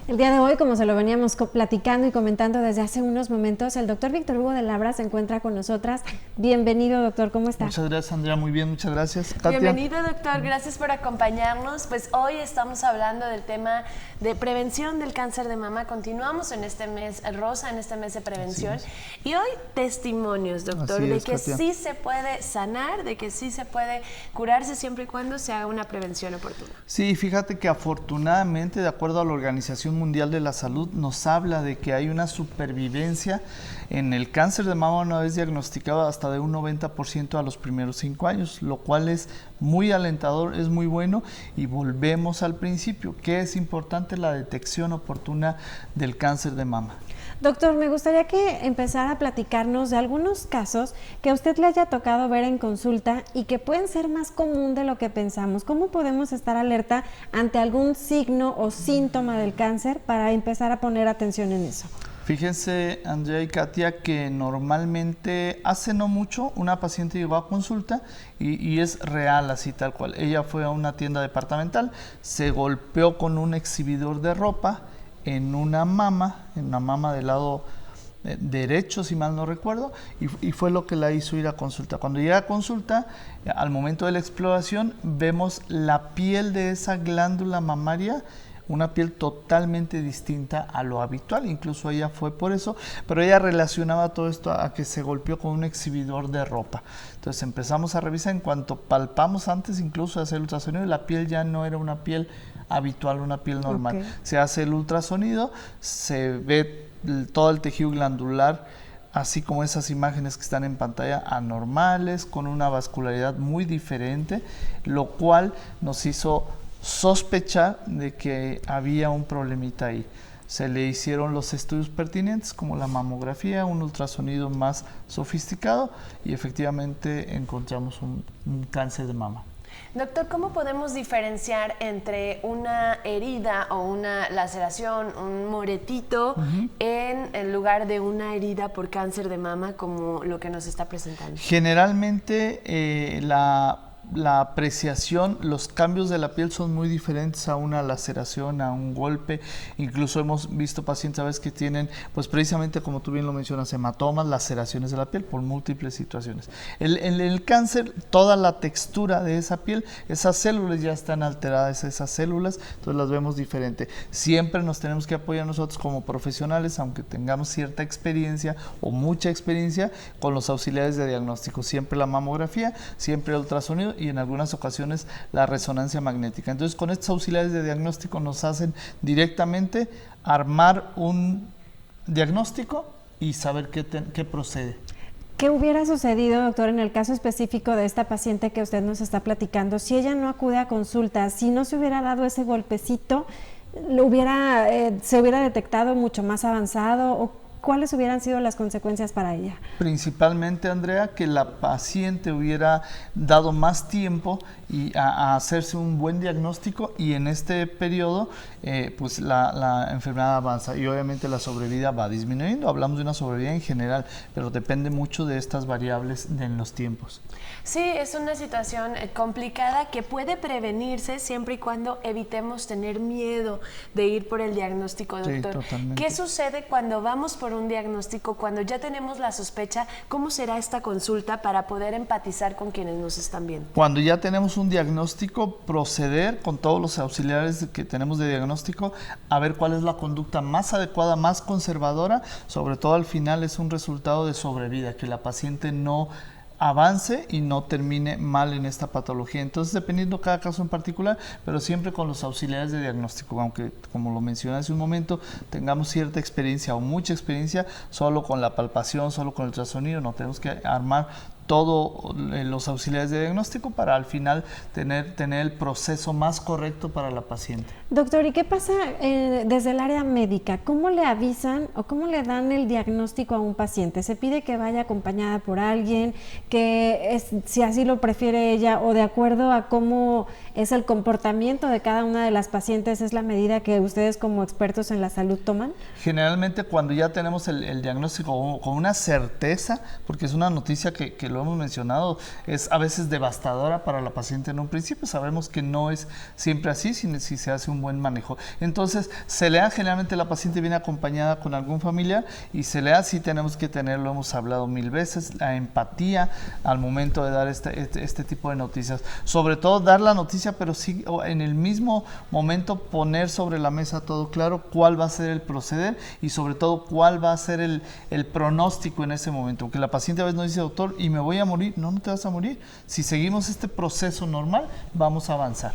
El día de hoy, como se lo veníamos platicando y comentando desde hace unos momentos, el doctor Víctor Hugo de Labra se encuentra con nosotras. Bienvenido, doctor, ¿cómo está? Muchas gracias, Andrea, muy bien, muchas gracias. Katia. Bienvenido, doctor, gracias por acompañarnos. Pues hoy estamos hablando del tema de prevención del cáncer de mama. Continuamos en este mes rosa, en este mes de prevención. Y hoy testimonios, doctor, de que Katia, sí se puede sanar, de que sí se puede curarse siempre y cuando se haga una prevención oportuna. Sí, fíjate que afortunadamente, de acuerdo a la Organización Mundial de la Salud, nos habla de que hay una supervivencia en el cáncer de mama una vez diagnosticado hasta de un 90% a los primeros 5 años, lo cual es muy alentador, es muy bueno. Y volvemos al principio, que es importante la detección oportuna del cáncer de mama. Doctor, me gustaría que empezara a platicarnos de algunos casos que a usted le haya tocado ver en consulta y que pueden ser más común de lo que pensamos. ¿Cómo podemos estar alerta ante algún signo o síntoma del cáncer para empezar a poner atención en eso? Fíjense, Andrea y Katia, que normalmente hace no mucho una paciente llegó a consulta y es real, así tal cual. Ella fue a una tienda departamental, se golpeó con un exhibidor de ropa en una mama del lado derecho, si mal no recuerdo, y fue lo que la hizo ir a consulta. Cuando llega a consulta, al momento de la exploración, vemos la piel de esa glándula mamaria, una piel totalmente distinta a lo habitual, incluso ella fue por eso, pero ella relacionaba todo esto a que se golpeó con un exhibidor de ropa. Entonces empezamos a revisar, en cuanto palpamos antes incluso de hacer el ultrasonido, la piel ya no era una piel habitual, una piel normal. Okay. Se hace el ultrasonido, se ve todo el tejido glandular, así como esas imágenes que están en pantalla, anormales, con una vascularidad muy diferente, lo cual nos hizo sospechar de que había un problemita ahí. Se le hicieron los estudios pertinentes como la mamografía, un ultrasonido más sofisticado y efectivamente encontramos un cáncer de mama. Doctor, ¿cómo podemos diferenciar entre una herida o una laceración, un moretito, en lugar de una herida por cáncer de mama como lo que nos está presentando? Generalmente la apreciación, los cambios de la piel son muy diferentes a una laceración, a un golpe. Incluso hemos visto pacientes a veces que tienen, pues precisamente como tú bien lo mencionas, hematomas, laceraciones de la piel por múltiples situaciones. En el cáncer, toda la textura de esa piel, esas células ya están alteradas, esas células, entonces las vemos diferente. Siempre nos tenemos que apoyar nosotros como profesionales, aunque tengamos cierta experiencia o mucha experiencia, con los auxiliares de diagnóstico. Siempre la mamografía, siempre el ultrasonido y en algunas ocasiones la resonancia magnética. Entonces, con estos auxiliares de diagnóstico nos hacen directamente armar un diagnóstico y saber qué procede. ¿Qué hubiera sucedido, doctor, en el caso específico de esta paciente que usted nos está platicando? Si ella no acude a consulta, si no se hubiera dado ese golpecito, se hubiera detectado mucho más avanzado, o ¿cuáles hubieran sido las consecuencias para ella? Principalmente, Andrea, que la paciente hubiera dado más tiempo a hacerse un buen diagnóstico, y en este periodo pues la enfermedad avanza y obviamente la sobrevida va disminuyendo. Hablamos de una sobrevida en general, pero depende mucho de estas variables en los tiempos. Sí, es una situación complicada que puede prevenirse siempre y cuando evitemos tener miedo de ir por el diagnóstico, doctor. Sí, totalmente. ¿Qué sucede cuando vamos por un diagnóstico, cuando ya tenemos la sospecha? ¿Cómo será esta consulta para poder empatizar con quienes nos están viendo? Cuando ya tenemos un diagnóstico, proceder con todos los auxiliares que tenemos de diagnóstico a ver cuál es la conducta más adecuada, más conservadora. Sobre todo al final es un resultado de sobrevida, que la paciente no avance y no termine mal en esta patología. Entonces, dependiendo cada caso en particular, pero siempre con los auxiliares de diagnóstico, aunque, como lo mencioné hace un momento, tengamos cierta experiencia o mucha experiencia, solo con la palpación, solo con el ultrasonido, no tenemos que armar todos los auxiliares de diagnóstico para al final tener el proceso más correcto para la paciente. Doctor, ¿y qué pasa desde el área médica? ¿Cómo le avisan o cómo le dan el diagnóstico a un paciente? ¿Se pide que vaya acompañada por alguien, si así lo prefiere ella, o de acuerdo a cómo es el comportamiento de cada una de las pacientes, es la medida que ustedes como expertos en la salud toman? Generalmente cuando ya tenemos el diagnóstico con una certeza, porque es una noticia que lo hemos mencionado, es a veces devastadora para la paciente en un principio. Sabemos que no es siempre así si se hace un buen manejo. Entonces, CELEA, generalmente la paciente viene acompañada con algún familiar, y CELEA sí tenemos que tenerlo, hemos hablado 1000 veces, la empatía al momento de dar este tipo de noticias. Sobre todo dar la noticia, pero sí en el mismo momento poner sobre la mesa todo claro cuál va a ser el proceder y sobre todo cuál va a ser el pronóstico en ese momento. Porque la paciente a veces nos dice, doctor, ¿y me voy a morir? No, no te vas a morir. Si seguimos este proceso normal, vamos a avanzar.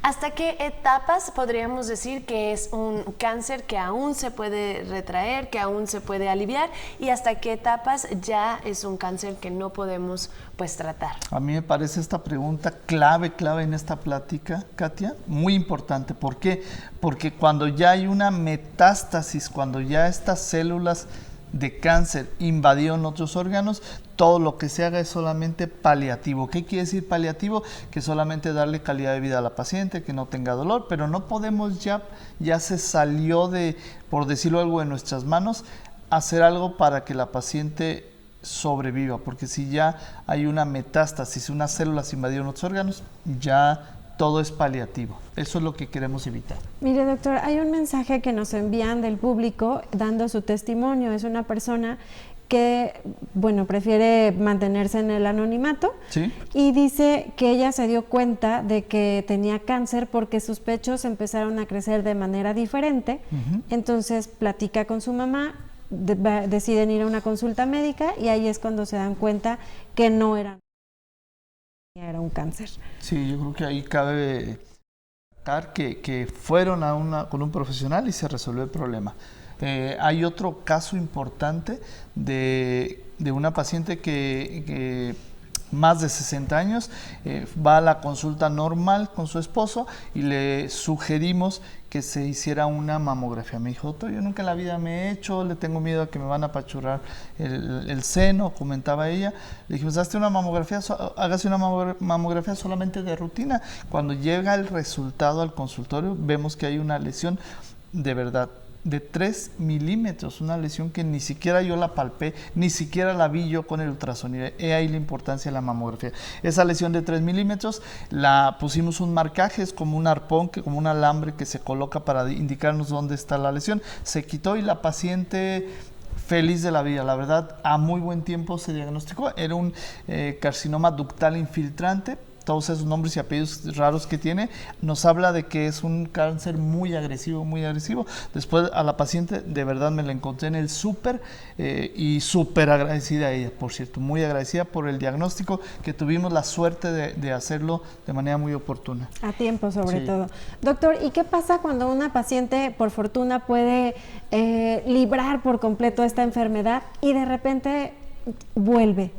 ¿Hasta qué etapas podríamos decir que es un cáncer que aún se puede retraer, que aún se puede aliviar, y hasta qué etapas ya es un cáncer que no podemos pues tratar? A mí me parece esta pregunta clave en esta plática, Katia, muy importante. ¿Por qué? Porque cuando ya hay una metástasis, cuando ya estas células de cáncer invadieron otros órganos, todo lo que se haga es solamente paliativo. ¿Qué quiere decir paliativo? Que solamente darle calidad de vida a la paciente, que no tenga dolor, pero no podemos ya se salió de, por decirlo algo, de nuestras manos, hacer algo para que la paciente sobreviva, porque si ya hay una metástasis, unas células invadieron otros órganos, ya todo es paliativo. Eso es lo que queremos evitar. Mire, doctor, hay un mensaje que nos envían del público dando su testimonio. Es una persona que, bueno, prefiere mantenerse en el anonimato. ¿Sí? Y dice que ella se dio cuenta de que tenía cáncer porque sus pechos empezaron a crecer de manera diferente. Entonces platica con su mamá, deciden ir a una consulta médica y ahí es cuando se dan cuenta que no era un cáncer. Sí, yo creo que ahí cabe destacar que fueron con un profesional y se resolvió el problema. Hay otro caso importante de una paciente que más de 60 años, va a la consulta normal con su esposo y le sugerimos que se hiciera una mamografía. Me dijo, doctor, yo nunca en la vida me he hecho, le tengo miedo a que me van a apachurrar el seno, comentaba ella. Le dijimos, hágase una mamografía solamente de rutina. Cuando llega el resultado al consultorio, vemos que hay una lesión de verdad de 3 milímetros, una lesión que ni siquiera yo la palpé, ni siquiera la vi yo con el ultrasonido. He ahí la importancia de la mamografía. Esa lesión de 3 milímetros la pusimos un marcaje, es como un arpón, como un alambre que se coloca para indicarnos dónde está la lesión. Se quitó y la paciente feliz de la vida. La verdad, a muy buen tiempo se diagnosticó. Era un carcinoma ductal infiltrante. Todos esos nombres y apellidos raros que tiene, nos habla de que es un cáncer muy agresivo, muy agresivo. Después a la paciente, de verdad me la encontré en el súper y súper agradecida a ella, por cierto, muy agradecida por el diagnóstico, que tuvimos la suerte de hacerlo de manera muy oportuna. A tiempo, sobre todo. Doctor, ¿y qué pasa cuando una paciente, por fortuna, puede librar por completo esta enfermedad y de repente vuelve?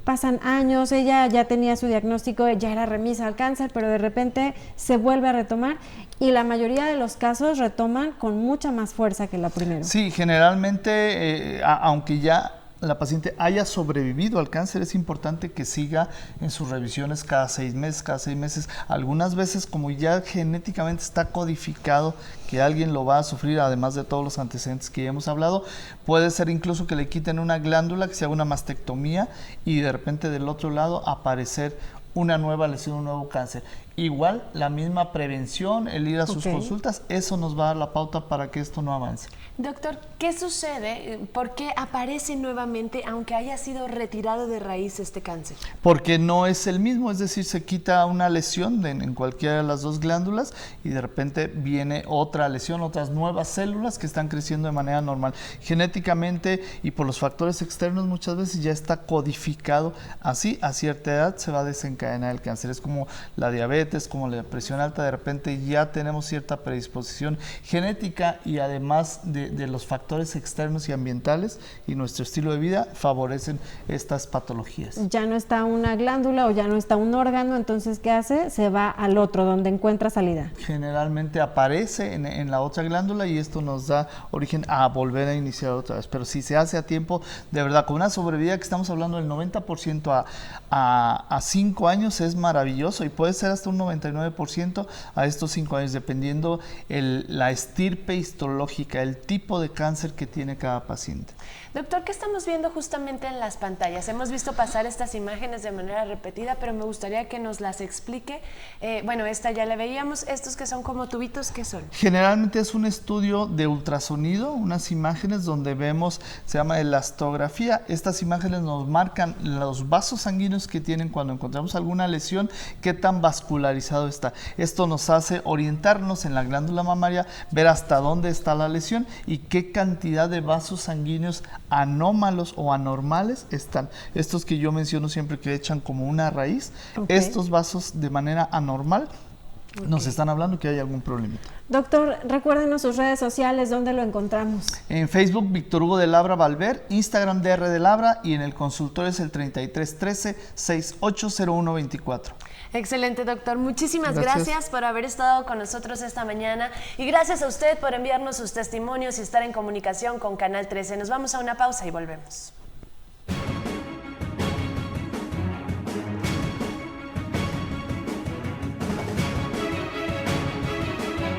Pasan años, ella ya tenía su diagnóstico, ya era remisa al cáncer, pero de repente se vuelve a retomar y la mayoría de los casos retoman con mucha más fuerza que la primera. Sí, generalmente, aunque ya la paciente haya sobrevivido al cáncer, es importante que siga en sus revisiones cada 6 meses. Algunas veces, como ya genéticamente está codificado que alguien lo va a sufrir, además de todos los antecedentes que ya hemos hablado, puede ser incluso que le quiten una glándula, que se haga una mastectomía y de repente del otro lado aparecer una nueva lesión, un nuevo cáncer. Igual, la misma prevención, el ir a sus consultas, eso nos va a dar la pauta para que esto no avance. Doctor, ¿qué sucede? ¿Por qué aparece nuevamente aunque haya sido retirado de raíz este cáncer? Porque no es el mismo, es decir, se quita una lesión en cualquiera de las dos glándulas y de repente viene otra lesión, otras nuevas células que están creciendo de manera normal. Genéticamente y por los factores externos muchas veces ya está codificado así, a cierta edad se va a desencadenar el cáncer. Es como la diabetes, como la presión alta, de repente ya tenemos cierta predisposición genética y además de los factores externos y ambientales y nuestro estilo de vida favorecen estas patologías. Ya no está una glándula o ya no está un órgano, entonces ¿qué hace? Se va al otro, donde encuentra salida. Generalmente aparece en la otra glándula y esto nos da origen a volver a iniciar otra vez. Pero si se hace a tiempo, de verdad, con una sobrevida que estamos hablando del 90% a 5 años es maravilloso y puede ser hasta un 99% a estos 5 años, dependiendo la estirpe histológica, el tipo de cáncer que tiene cada paciente. Doctor, ¿qué estamos viendo justamente en las pantallas? Hemos visto pasar estas imágenes de manera repetida, pero me gustaría que nos las explique. Bueno, esta ya la veíamos. Estos que son como tubitos, ¿qué son? Generalmente es un estudio de ultrasonido, unas imágenes donde vemos, se llama elastografía. Estas imágenes nos marcan los vasos sanguíneos que tienen cuando encontramos alguna lesión, qué tan vascularizado está. Esto nos hace orientarnos en la glándula mamaria, ver hasta dónde está la lesión y qué cantidad de vasos sanguíneos anómalos o anormales están. Estos que yo menciono siempre que echan como una raíz, estos vasos de manera anormal nos están hablando que hay algún problema. Doctor, recuérdenos sus redes sociales, ¿dónde lo encontramos? En Facebook, Víctor Hugo de Labra Valver, Instagram, DR de Labra, y en el consultorio es el 3313-680124. Excelente, doctor. Muchísimas gracias por haber estado con nosotros esta mañana y gracias a usted por enviarnos sus testimonios y estar en comunicación con Canal 13. Nos vamos a una pausa y volvemos.